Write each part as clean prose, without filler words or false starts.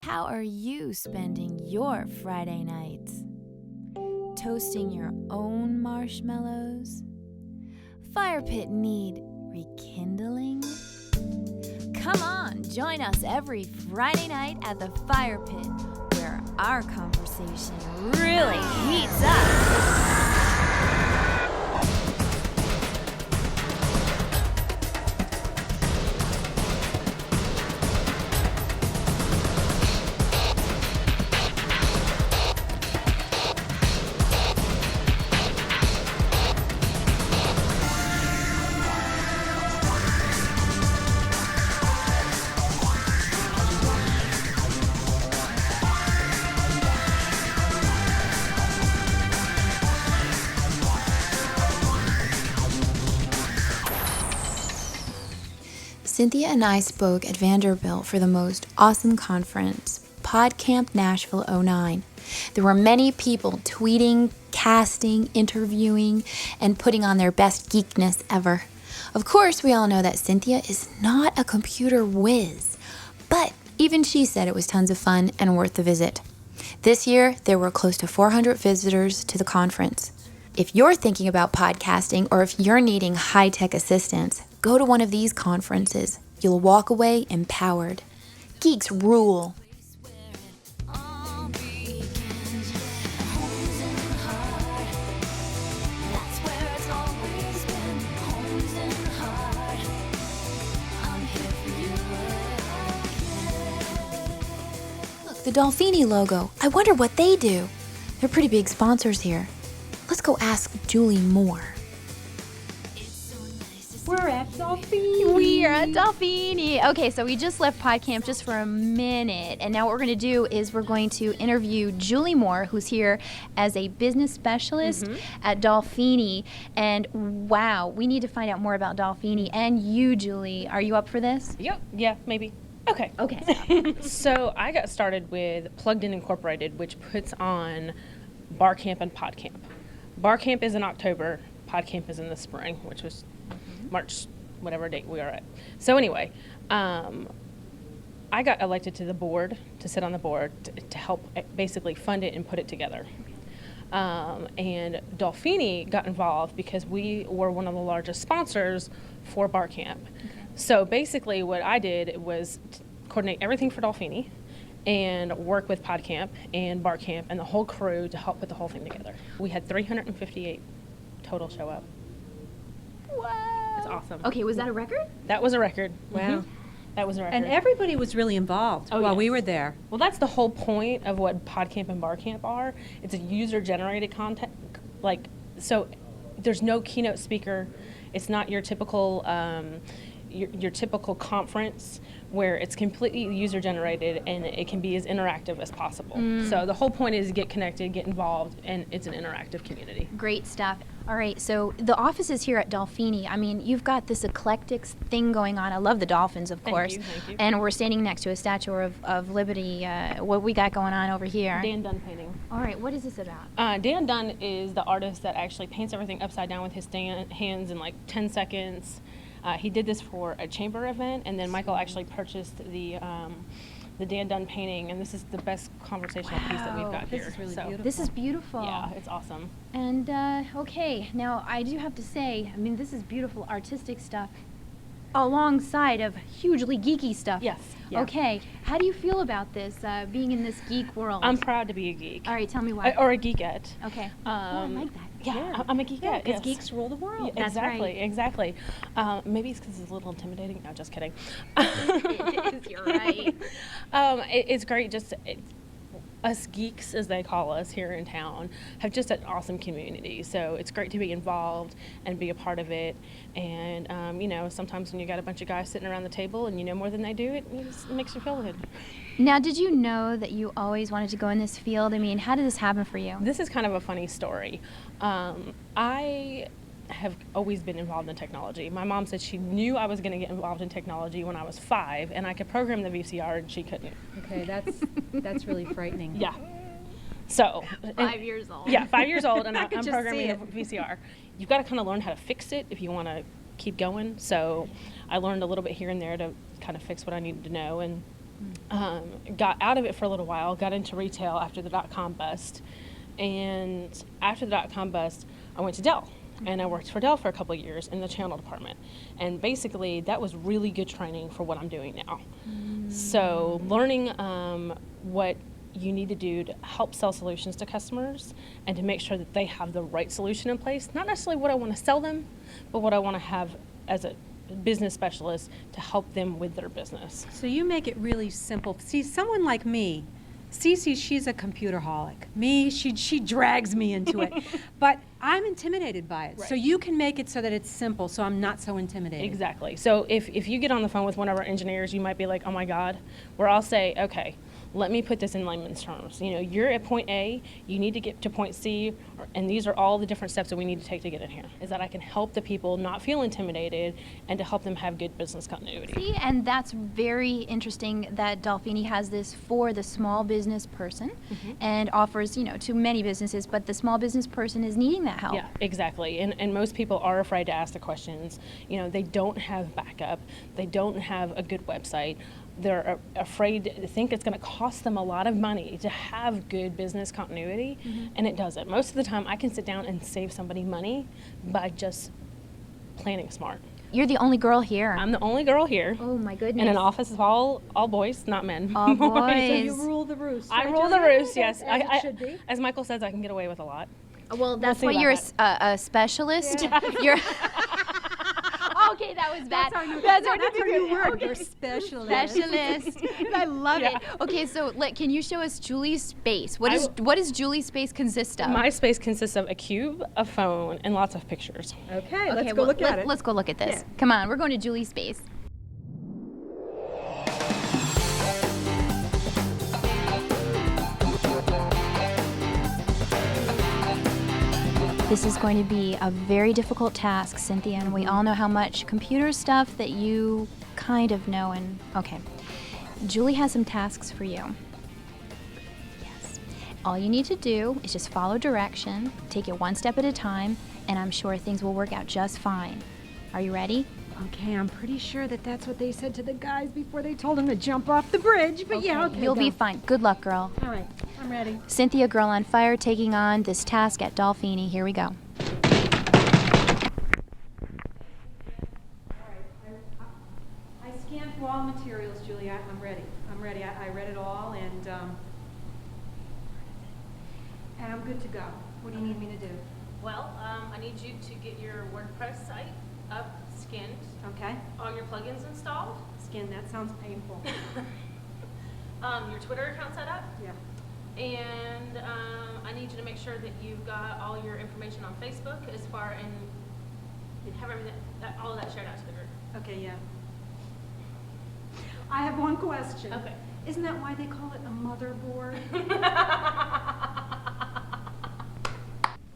How are you spending your Friday nights? Toasting your own marshmallows? Fire pit need rekindling? Come on, join us every Friday night at the Fire Pit, where our conversation really heats up. Cynthia and I spoke at Vanderbilt for the most awesome conference, Podcamp Nashville 09. There were many people tweeting, casting, interviewing, and putting on their best geekness ever. Of course, we all know that Cynthia is not a computer whiz, but even she said it was tons of fun and worth the visit. This year, there were close to 400 visitors to the conference. If you're thinking about podcasting or if you're needing high-tech assistance, go to one of these conferences. You'll walk away empowered. Geeks rule. Look, the Dolfini logo. I wonder what they do. They're pretty big sponsors here. Let's go ask Julie more. We're at Dolfini. We are at Dolfini. Okay, so we just left Podcamp just for a minute, and now what we're going to do is we're going to interview Julie Moore, who's here as a business specialist at Dolfini. And wow, we need to find out more about Dolfini. And you, Julie, are you up for this? Yep. Yeah, maybe. Okay. So I got started with Plugged In Incorporated, which puts on Barcamp and Podcamp. Barcamp is in October. Podcamp is in the spring, which was March, whatever date we are at. So anyway, I got elected to the board, to sit on the board, to help basically fund it and put it together. And Dolfini got involved because we were one of the largest sponsors for Barcamp. Okay. So basically what I did was coordinate everything for Dolfini and work with Podcamp and Barcamp and the whole crew to help put the whole thing together. We had 358 total show up. Wow. It's awesome. Okay, was that a record? That was a record. Wow. Mm-hmm. That was a record. And everybody was really involved while we were there. Well, that's the whole point of what Podcamp and Barcamp are. It's a user-generated content. So there's no keynote speaker. It's not your typical your typical conference where it's completely user-generated and it can be as interactive as possible. So the whole point is get connected, get involved, and it's an interactive community. Great stuff. All right, so the office is here at Dolfini. I mean, you've got this eclectic thing going on. I love the dolphins, of course. Thank you. And we're standing next to a statue of Liberty. What we got going on over here? Dan Dunn painting. All right, what is this about? Dan Dunn is the artist that actually paints everything upside down with his hands in like 10 seconds. He did this for a chamber event, and then Michael actually purchased the Dan Dunn painting, and this is the best conversational piece that we've got here. This is really beautiful. This is beautiful. Yeah, it's awesome. And, okay, now I do have to say, I mean, this is beautiful artistic stuff alongside of hugely geeky stuff. Yes. Yeah. Okay, how do you feel about this, being in this geek world? I'm proud to be a geek. All right, tell me why. Or a geekette. Okay. I like that. Yeah, I'm a geekette. Because geeks rule the world. Yeah, That's right. Exactly. Maybe it's because it's a little intimidating. No, just kidding. It is, you're right. It's great just us geeks, as they call us here in town, have just an awesome community. So it's great to be involved and be a part of it. And, sometimes when you got a bunch of guys sitting around the table and you know more than they do, it makes you feel good. Now, did you know that you always wanted to go in this field? I mean, how did this happen for you? This is kind of a funny story. I have always been involved in technology. My mom said she knew I was going to get involved in technology when I was 5, and I could program the VCR, and she couldn't. Okay, that's really frightening. Yeah. So 5 years old. Yeah, 5 years old, and I'm just programming see the VCR. You've got to kind of learn how to fix it if you want to keep going. So I learned a little bit here and there to kind of fix what I needed to know, and Got out of it for a little while, got into retail after the dot-com bust. And after the dot-com bust, I went to Dell. And I worked for Dell for a couple of years in the channel department. And basically, that was really good training for what I'm doing now. So learning what you need to do to help sell solutions to customers and to make sure that they have the right solution in place. Not necessarily what I want to sell them, but what I want to have as a business specialist to help them with their business. So you make it really simple. See, someone like me, Cece, she's a computer holic. Me, she drags me into it. But I'm intimidated by it. Right. So you can make it so that it's simple, so I'm not so intimidated. Exactly. So if you get on the phone with one of our engineers, you might be like, oh my God, where I'll say, okay, let me put this in layman's terms. You know, you're at point A, you need to get to point C, and these are all the different steps that we need to take to get in here. Is that I can help the people not feel intimidated and to help them have good business continuity. See, and that's very interesting that Dolfini has this for the small business person and offers, you know, to many businesses, but the small business person is needing that help. Yeah, exactly. And most people are afraid to ask the questions. You know, they don't have backup. They don't have a good website. They're afraid to think it's going to cost them a lot of money to have good business continuity, and it doesn't. Most of the time, I can sit down and save somebody money by just planning smart. You're the only girl here. I'm the only girl here. Oh my goodness. In an office of all boys, not men. All boys. So you rule the roost. I right, rule the Julia? roost, yes. As it should be. As Michael says, I can get away with a lot. Well, that's see why about you're that. a specialist. You're okay, that was bad. That's our new word. You're specialist. Specialist. I love Yeah. it. Okay, so can you show us Julie's space? What does Julie's space consist of? My space consists of a cube, a phone, and lots of pictures. Okay, let's go look at it. Let's go look at this. Yeah. Come on, we're going to Julie's space. This is going to be a very difficult task, Cynthia, and we all know how much computer stuff that you kind of know. And okay, Julie has some tasks for you. Yes. All you need to do is just follow direction, take it one step at a time, and I'm sure things will work out just fine. Are you ready? Okay, I'm pretty sure that that's what they said to the guys before they told them to jump off the bridge. But yeah, okay. You'll go. be fine. Good luck, girl. All right, I'm ready. Cynthia, Girl on Fire, taking on this task at Dolfini. Here we go. I scanned through all materials, Julia. I'm ready. I read it all, and I'm good to go. What do you need me to do? Well, I need you to get your WordPress site up, skinned, Okay. all your plugins installed, Skin, that sounds painful. your Twitter account set up, Yeah. and I need you to make sure that you've got all your information on Facebook as far and have everything, all of that shared out to the group. Okay, yeah. I have one question. Okay. Isn't that why they call it a motherboard?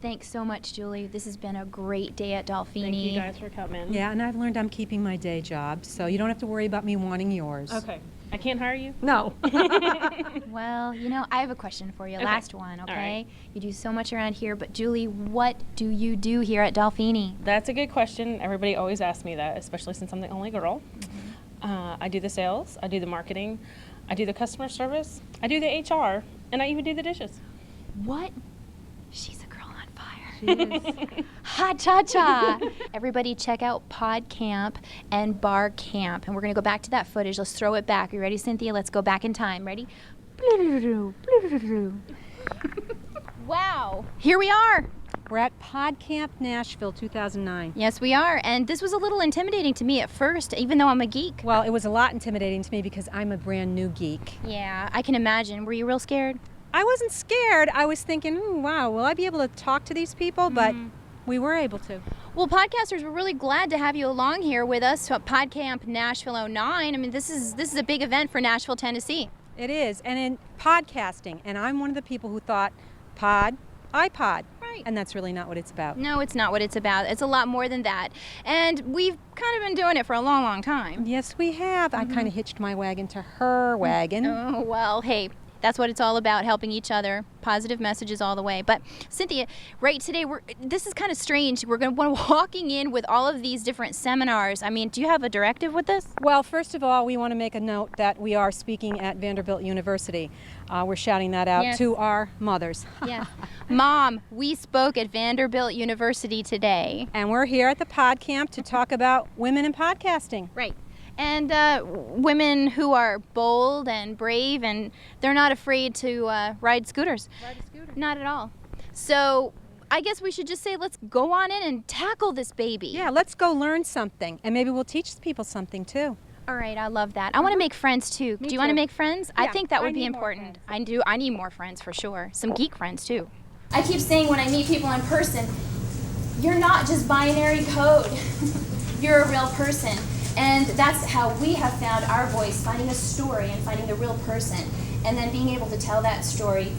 Thanks so much, Julie. This has been a great day at Dolfini. Thank you guys for coming. Yeah, and I've learned I'm keeping my day job, so you don't have to worry about me wanting yours. Okay. I can't hire you? No. Well, you know, I have a question for you. Okay. Last one, All okay? right. You do so much around here, but Julie, what do you do here at Dolfini? That's a good question. Everybody always asks me that, especially since I'm the only girl. I do the sales, I do the marketing, I do the customer service, I do the HR, and I even do the dishes. What? She's a girl on fire. She is. Ha cha cha! Everybody check out Podcamp and Barcamp. And we're going to go back to that footage. Let's throw it back. Are you ready, Cynthia? Let's go back in time. Ready? Wow. Here we are. We're at Podcamp Nashville 2009. Yes, we are. And this was a little intimidating to me at first, even though I'm a geek. Well, it was a lot intimidating to me because I'm a brand new geek. Yeah, I can imagine. Were you real scared? I wasn't scared. I was thinking, wow, will I be able to talk to these people? But we were able to. Well, podcasters, we're really glad to have you along here with us at Podcamp Nashville 09. I mean, this is a big event for Nashville, Tennessee. It is. And in podcasting, and I'm one of the people who thought iPod. Right. And that's really not what it's about. No, it's not what it's about. It's a lot more than that. And we've kind of been doing it for a long, long time. Yes, we have. I kind of hitched my wagon to her wagon. Oh, well, hey, That's what it's all about, helping each other. Positive messages all the way. But Cynthia, right today, this is kind of strange. We're walking in with all of these different seminars. I mean, do you have a directive with this? Well, first of all, we want to make a note that we are speaking at Vanderbilt University. We're shouting that out to our mothers. Yeah. Mom, we spoke at Vanderbilt University today. And we're here at the Podcamp to talk about women in podcasting. Right. And women who are bold and brave, and they're not afraid to ride scooters. Ride a scooter. Not at all. So I guess we should just say, let's go on in and tackle this baby. Yeah, let's go learn something, and maybe we'll teach people something too. All right, I love that. I want to make friends too. Me Do you want to too. make friends? Yeah, I think that I would be need more important. friends. I do. I need more friends for sure. Some geek friends too. I keep saying when I meet people in person, you're not just binary code. You're a real person. And that's how we have found our voice, finding a story and finding the real person, and then being able to tell that story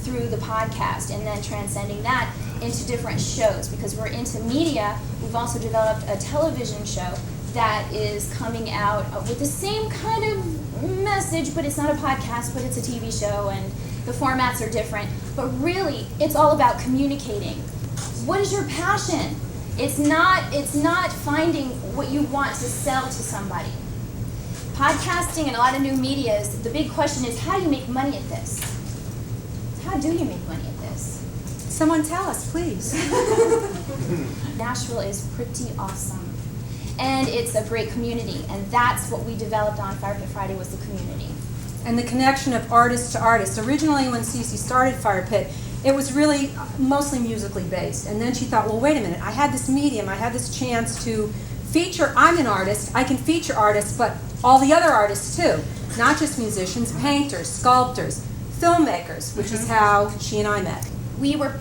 through the podcast, and then transcending that into different shows. Because we're into media, we've also developed a television show that is coming out with the same kind of message, but it's not a podcast, but it's a TV show, and the formats are different. But really, it's all about communicating. What is your passion? It's not finding what you want to sell to somebody. Podcasting and a lot of new media is, the big question is, how do you make money at this? How do you make money at this? Someone tell us, please. Nashville is pretty awesome. And it's a great community, and that's what we developed on Fire Pit Friday, was the community. And the connection of artist to artist. Originally, when Cece started Fire Pit, it was really mostly musically based. And then she thought, well, wait a minute, I had this medium, I had this chance to feature, I'm an artist, I can feature artists, but all the other artists too. Not just musicians, painters, sculptors, filmmakers, which is how she and I met. We were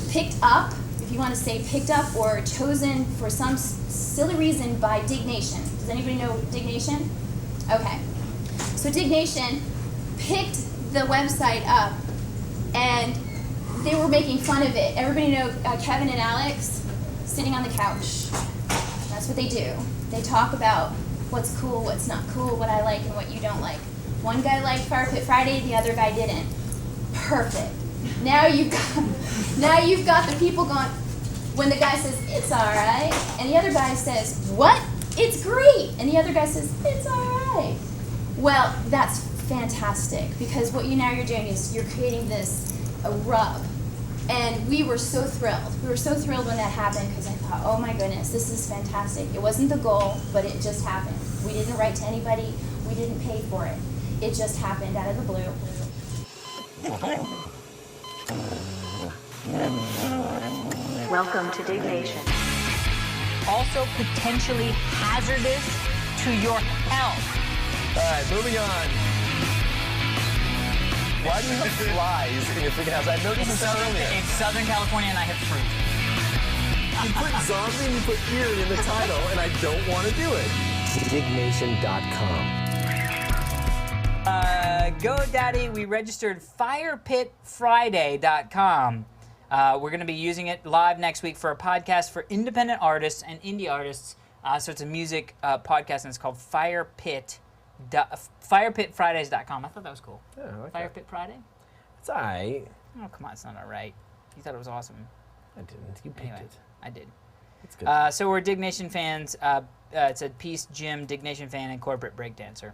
picked up, if you want to say picked up, or chosen for some silly reason by Dig Nation. Does anybody know Dig Nation? Okay. So Dig Nation picked the website up, and they were making fun of it. Everybody know Kevin and Alex sitting on the couch. That's what they do. They talk about what's cool, what's not cool, what I like and what you don't like. One guy liked Fire Pit Friday, the other guy didn't. Perfect. Now you've got the people going, when the guy says, it's all right, and the other guy says, what? It's great. And the other guy says, it's all right. Well, that's fantastic, because what you're doing is you're creating this rub. And we were so thrilled. We were so thrilled when that happened, because I thought, oh my goodness, this is fantastic. It wasn't the goal, but it just happened. We didn't write to anybody. We didn't pay for it. It just happened out of the blue. Welcome to Dig Nation. Also potentially hazardous to your health. All right, moving on. Why do you have flies in your freaking house? I noticed this earlier. It's Southern California and I have fruit. You put zombie and you put eerie in the title, and I don't want to do it. Dignation.com. GoDaddy, we registered firepitfriday.com. We're going to be using it live next week for a podcast for independent artists and indie artists. So it's a music podcast, and it's called firepitfridays.com. I thought that was cool. Yeah, I like Fire that. Pit Friday? It's all right. Oh, come on, it's not all right. You thought it was awesome. I didn't. You picked Anyway, it. I did. It's good. So we're Dig Nation fans. It's a Peace Jim, Dig Nation fan, and corporate breakdancer.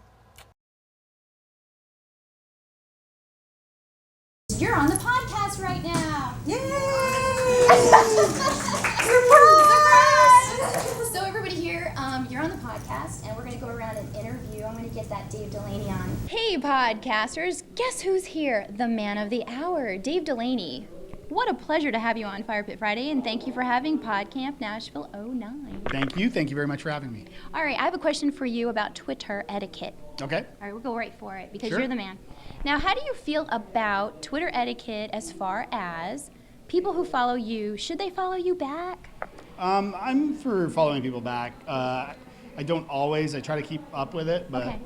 You're on the podcast right now. Yay! Surprise! So everybody here, you're on the podcast, and we're going to go around and interview. I'm going to get that Dave Delaney on. Hey, podcasters. Guess who's here? The man of the hour, Dave Delaney. What a pleasure to have you on Fire Pit Friday, and thank you for having Podcamp Nashville 09. Thank you. Thank you very much for having me. All right, I have a question for you about Twitter etiquette. Okay. All right, we'll go right for it because Sure. you're the man. Now, how do you feel about Twitter etiquette as far as people who follow you, should they follow you back? I'm for following people back. I don't always. I try to keep up with it, but Okay.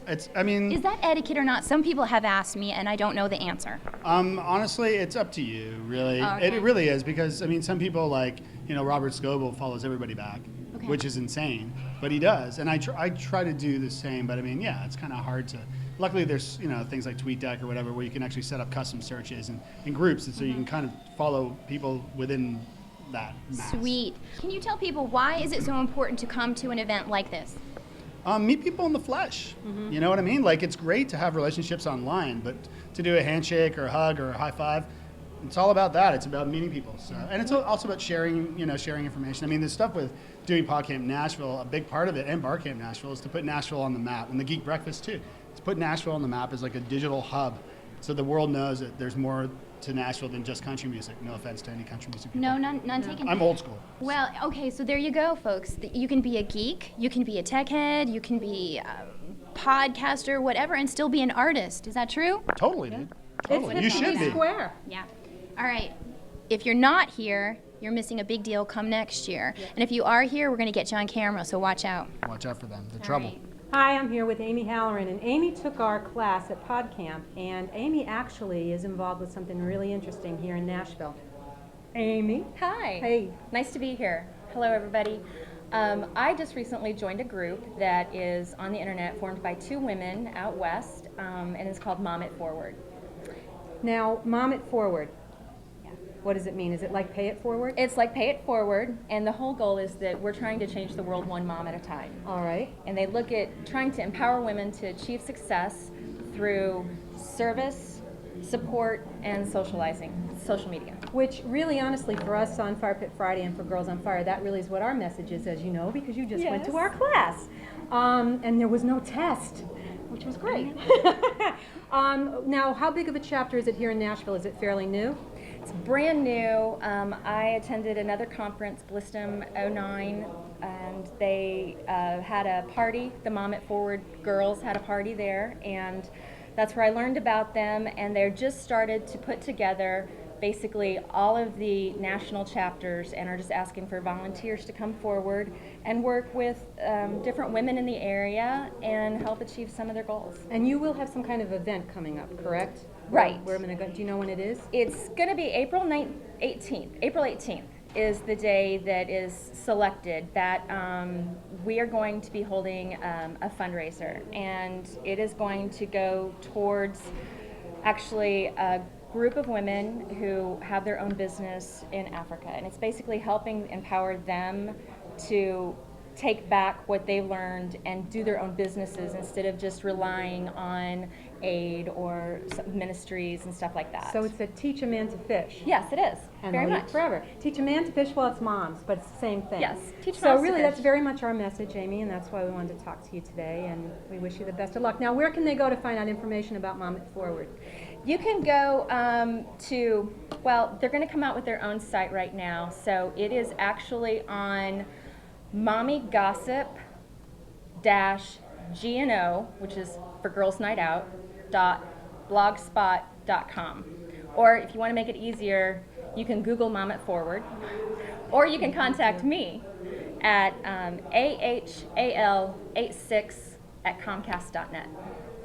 it's. I mean, Is that etiquette or not? Some people have asked me, and I don't know the answer. honestly, it's up to you, really. Oh, okay. It really is, because I mean, some people, like, Robert Scoble follows everybody back, Okay. which is insane, but he does, and I try to do the same. But I mean, yeah, it's kind of hard to luckily there's things like TweetDeck or whatever where you can actually set up custom searches and groups, and so you can kind of follow people within that mass. Sweet. Can you tell people why is it so important to come to an event like this? Meet people in the flesh. You know what I mean? Like, it's great to have relationships online, but to do a handshake or a hug or a high five, it's all about that. It's about meeting people. So, and it's also about sharing information. I mean, the stuff with doing Podcamp Nashville, a big part of it, and Barcamp Nashville, is to put Nashville on the map, and the Geek Breakfast too. To put Nashville on the map as like a digital hub, so the world knows that there's more to Nashville than just country music. No offense to any country music people. No, none taken. I'm old school. Well, okay, so there you go, folks. You can be a geek, you can be a tech head, you can be a podcaster, whatever, and still be an artist. Is that true? Totally, dude. Totally. You should be. Square. Yeah. All right. If you're not here, you're missing a big deal. Come next year. And if you are here, we're going to get you on camera, so watch out. Watch out for them. They're trouble. Right. Hi, I'm here with Amy Halloran, and Amy took our class at Podcamp, and Amy actually is involved with something really interesting here in Nashville. Amy? Hi. Hey. Nice to be here. Hello, everybody. I just recently joined a group that is on the internet formed by 2 women out west, and it's called Mom It Forward. Now, Mom It Forward. What does it mean? Is it like Pay It Forward? It's like Pay It Forward, and the whole goal is that we're trying to change the world one mom at a time. All right. And they look at trying to empower women to achieve success through service, support, and socializing, social media. Which really, honestly, for us on Fire Pit Friday and for Girls on Fire, that really is what our message is, as you know, because you just went to our class. And there was no test, which was great. Now, how big of a chapter is it here in Nashville? Is it fairly new? It's brand new. I attended another conference, Blistum 09, and they had a party. The Mom It Forward girls had a party there, and that's where I learned about them, and they're just started to put together basically all of the national chapters and are just asking for volunteers to come forward and work with different women in the area and help achieve some of their goals. And you will have some kind of event coming up, correct? Right. Where I'm going to go. Do you know when it is? It's going to be April 18th. April 18th is the day that is selected that we are going to be holding a fundraiser, and it is going to go towards actually a group of women who have their own business in Africa, and it's basically helping empower them to take back what they learned and do their own businesses instead of just relying on aid or ministries and stuff like that. So it's a teach a man to fish. Yes, it is. And very they'll eat much. forever. Teach a man to fish, well, it's moms, but it's the same thing. Yes, teach So moms to really, fish. that's very much our message, Amy, and that's why we wanted to talk to you today, and we wish you the best of luck. Now, where can they go to find out information about Mom It Forward? You can go they're going to come out with their own site right now, so it is actually on mommygossip-gno, which is for Girls Night Out, .blogspot.com. Or if you want to make it easier, you can Google Mom It Forward, or you can contact me at ahal86@comcast.net.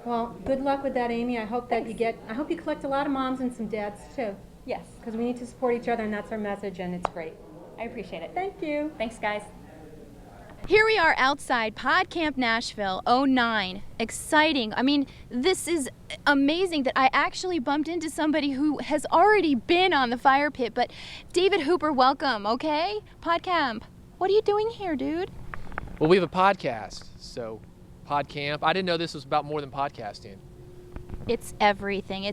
Well, good luck with that, Amy. I hope that I hope you collect a lot of moms and some dads, too. Yes, Because we need to support each other, and that's our message, and it's great. I appreciate it. Thank you. Thanks, guys. Here we are outside Podcamp Nashville 09. Exciting. I mean, this is amazing that I actually bumped into somebody who has already been on the fire pit. But David Hooper, welcome, okay? Podcamp. What are you doing here, dude? Well, we have a podcast, so Podcamp. I didn't know this was about more than podcasting. It's everything.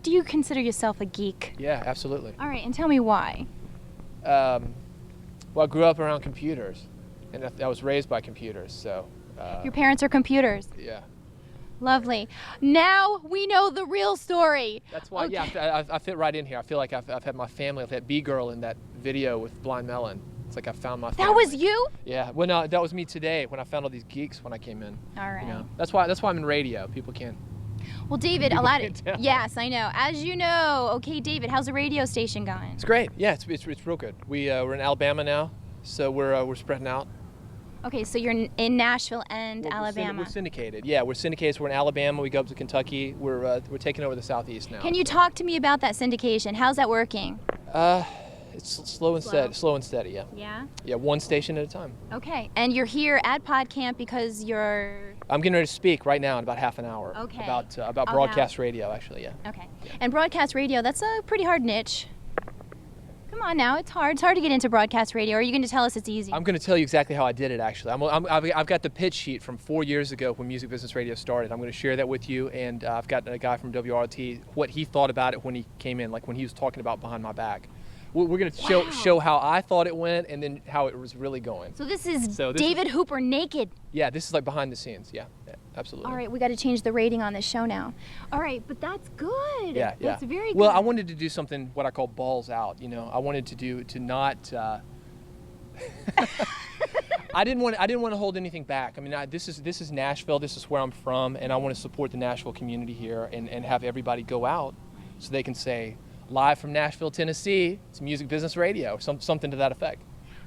Do you consider yourself a geek? Yeah, absolutely. All right, and tell me why. Well, I grew up around computers, and I was raised by computers, so. Your parents are computers. Yeah. Lovely. Now we know the real story. That's why, Okay. yeah, I fit right in here. I feel like I've had my family. I've had B-Girl in that video with Blind Melon. It's like I found my family. That was you? Yeah. Well, no, that was me today when I found all these geeks when I came in. All right. You know? That's why I'm in radio. People can't. Well, David, People a lot can't of tell. yes, I know. As you know, okay, David, how's the radio station going? It's great. Yeah, it's real good. We're in Alabama now, so we're spreading out. Okay, so you're in Nashville and Alabama. We're syndicated. Yeah, we're syndicated. So we're in Alabama. We go up to Kentucky. We're taking over the Southeast now. Can you talk to me about that syndication? How's that working? It's slow and steady. Slow and steady. Yeah. Yeah. Yeah, one station at a time. Okay, and you're here at Podcamp because you're. I'm getting ready to speak right now in about half an hour. Okay. About broadcast radio, actually, yeah. Okay. And broadcast radio, that's a pretty hard niche. Come on now, it's hard. It's hard to get into broadcast radio. Are you going to tell us it's easy? I'm going to tell you exactly how I did it, actually. I've got the pitch sheet from 4 years ago when Music Business Radio started. I'm going to share that with you, and I've got a guy from WRT, what he thought about it when he came in, like when he was talking about behind my back. We're going to show how I thought it went and then how it was really going. So this is David Hooper naked. Yeah, this is like behind the scenes. Yeah, absolutely. All right, we got to change the rating on this show now. All right, but that's good. Yeah, That's very good. Well, I wanted to do something what I call balls out. I wanted to not. I didn't want to hold anything back. I mean, this is Nashville. This is where I'm from, and I want to support the Nashville community here and have everybody go out so they can say, live from Nashville, Tennessee, it's Music Business Radio, something to that effect.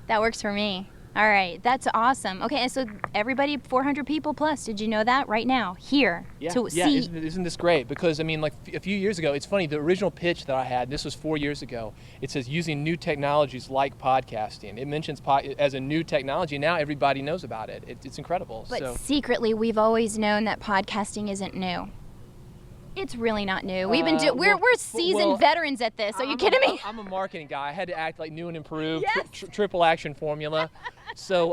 That works for me. All right, that's awesome. Okay, and so everybody, 400 people plus, did you know that right now, here, to see? Isn't this great? Because, I mean, like a few years ago, it's funny, the original pitch that I had, this was 4 years ago, it says using new technologies like podcasting. It mentions as a new technology. Now everybody knows about it. It's incredible. But secretly, we've always known that podcasting isn't new. It's really not new. We've been we're seasoned veterans at this. Are you kidding me? I'm a marketing guy. I had to act like new and improved, Yes. triple action formula. So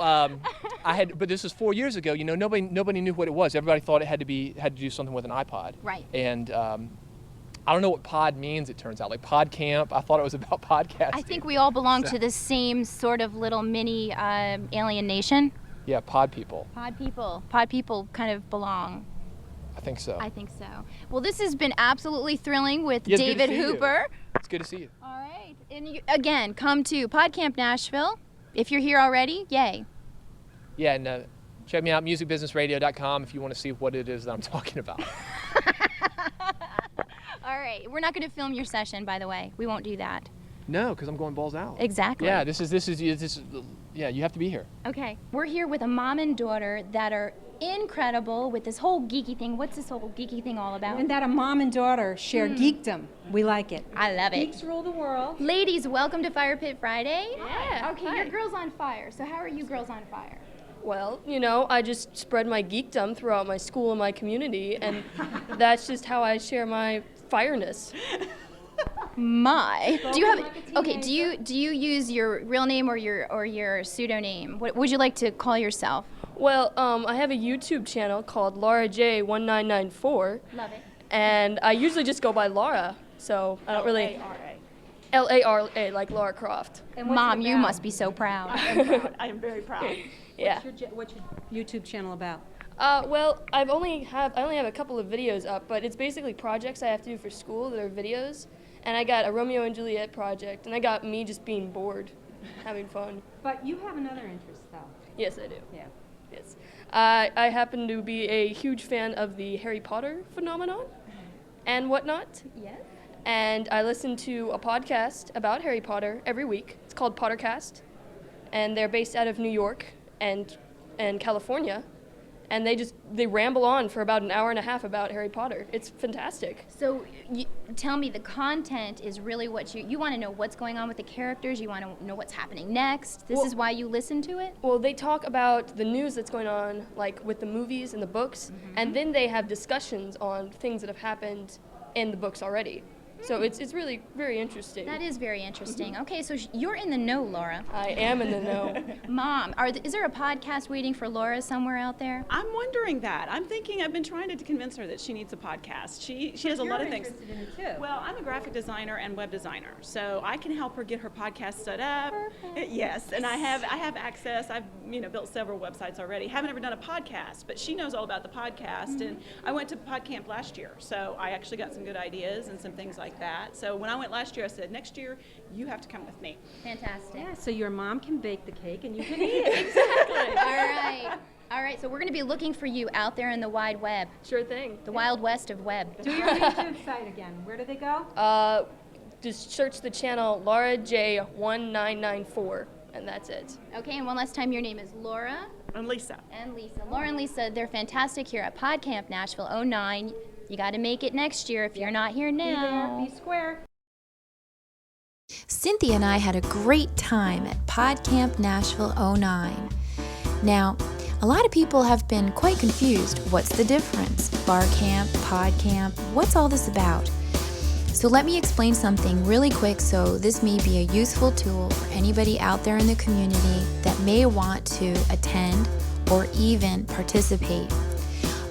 but this was 4 years ago. Nobody knew what it was. Everybody thought it had to do something with an iPod. Right. And I don't know what pod means. It turns out, like Podcamp. I thought it was about podcasting. I think we all belong to the same sort of little mini alien nation. Yeah, pod people. Pod people kind of belong. I think so. I think so. Well, this has been absolutely thrilling with Yeah, it's good to David see you. Hooper. It's good to see you. All right. And again, come to Podcamp Nashville. If you're here already, yay. Yeah, and check me out, musicbusinessradio.com, if you want to see what it is that I'm talking about. All right. We're not going to film your session, by the way. We won't do that. No, because I'm going balls out. Exactly. Yeah, this is yeah, you have to be here. Okay. We're here with a mom and daughter that are incredible with this whole geeky thing. What's this whole geeky thing all about? And that a mom and daughter share geekdom. We like it. I love it. Geeks rule the world. Ladies, welcome to Fire Pit Friday. Yeah. Okay, Hi. you're girls on fire. So how are you girls on fire? Well, I just spread my geekdom throughout my school and my community, and that's just how I share my fireness. My. Do you have do you use your real name or your pseudonym? What would you like to call yourself? Well, I have a YouTube channel called Laura J1994. Love it. And I usually just go by Laura, so I don't really. L-A-R-A, like Lara Croft. Mom, you must be so proud. I am very proud. Yeah. What's your YouTube channel about? Well, I only have a couple of videos up, but it's basically projects I have to do for school that are videos. And I got a Romeo and Juliet project, and I got me just being bored, having fun. But you have another interest, though. Yes, I do. Yeah. Yes. I happen to be a huge fan of the Harry Potter phenomenon and whatnot. Yes. And I listen to a podcast about Harry Potter every week. It's called Pottercast. And they're based out of New York and California. And they ramble on for about an hour and a half about Harry Potter. It's fantastic. So tell me, the content is really what you want to know what's going on with the characters. You want to know what's happening next. This is why you listen to it? Well, they talk about the news that's going on, like with the movies and the books, and then they have discussions on things that have happened in the books already. So it's really very interesting. That is very interesting. Okay, so you're in the know, Laura. I am in the know. Mom, is there a podcast waiting for Laura somewhere out there? I'm wondering that. I've been trying to convince her that she needs a podcast. She has a lot of things. Interested in it too. Well, I'm a graphic designer and web designer, so I can help her get her podcast set up. Yes, and I have access. I've built several websites already. Haven't ever done a podcast, but she knows all about the podcast. And I went to Podcamp last year, so I actually got some good ideas and some things like that. So when I went last year, I said, next year you have to come with me. Fantastic. Yeah, so your mom can bake the cake and you can eat it. Exactly. All right, so we're going to be looking for you out there in the wide web. Sure thing. The wild west of web. Do your YouTube site again. Where do they go? Just search the channel Laura J1994, and that's it. Okay, and one last time, your name is Laura. And Lisa. And Lisa. Laura and Lisa, they're fantastic here at Podcamp Nashville 09. You got to make it next year if you're not here now. Be there, be square. Cynthia and I had a great time at Podcamp Nashville 09. Now, A lot of people have been quite confused. What's the difference? Barcamp, Podcamp, what's all this about? So let me explain something really quick so this may be a useful tool for anybody out there in the community that may want to attend or even participate.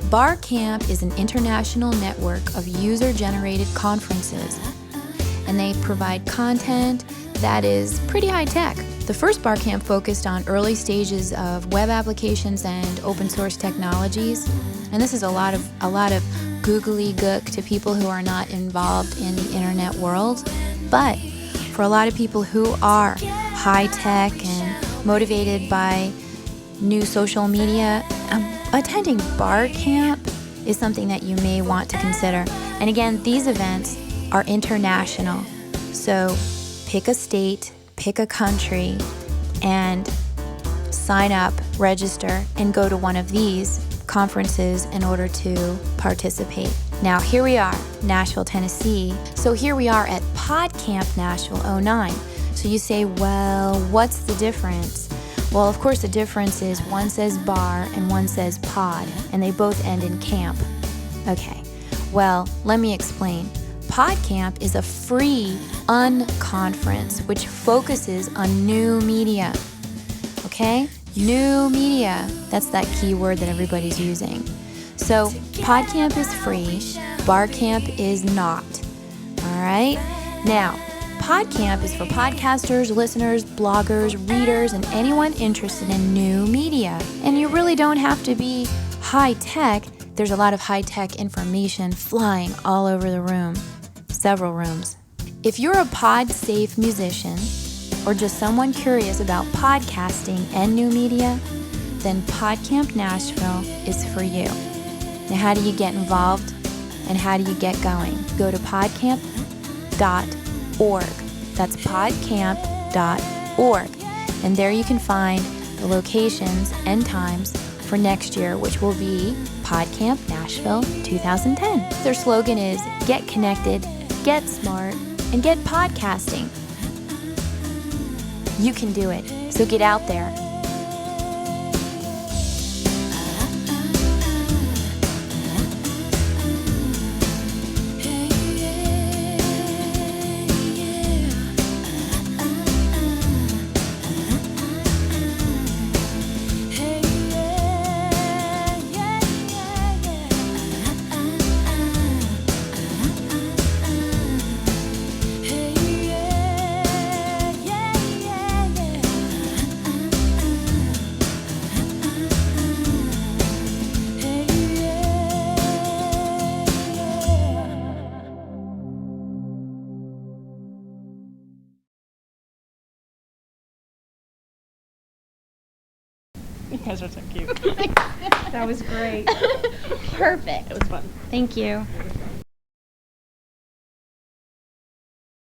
Barcamp is an international network of user-generated conferences, and they provide content that is pretty high-tech. The first Barcamp focused on early stages of web applications and open source technologies, and this is a lot of googly gook to people who are not involved in the internet world. But for a lot of people who are high-tech and motivated by new social media, attending Barcamp is something that you may want to consider. And again, these events are international. So pick a state, pick a country, and sign up, register, and go to one of these conferences in order to participate. Now here we are, Nashville, Tennessee. So here we are at Podcamp Nashville 09. So you say, well, what's the difference? Well, of course the difference is one says bar and one says pod, and they both end in camp. Okay, well, let me explain. Podcamp is a free unconference which focuses on new media. Okay? New media. That's that key word that everybody's using. So Podcamp is free, Barcamp is not. All right? Now, Podcamp is for podcasters, listeners, bloggers, readers, and anyone interested in new media. And you really don't have to be high-tech. There's a lot of high-tech information flying all over the room. Several rooms. If you're a pod-safe musician or just someone curious about podcasting and new media, then Podcamp Nashville is for you. Now, how do you get involved and how do you get going? Go to podcamp.org. That's podcamp.org. And there you can find the locations and times for next year, which will be Podcamp Nashville 2010. Their slogan is Get Connected, Get Smart, and Get Podcasting. You can do it, so get out there. You guys are so cute. That was great. Perfect. It was fun. Thank you.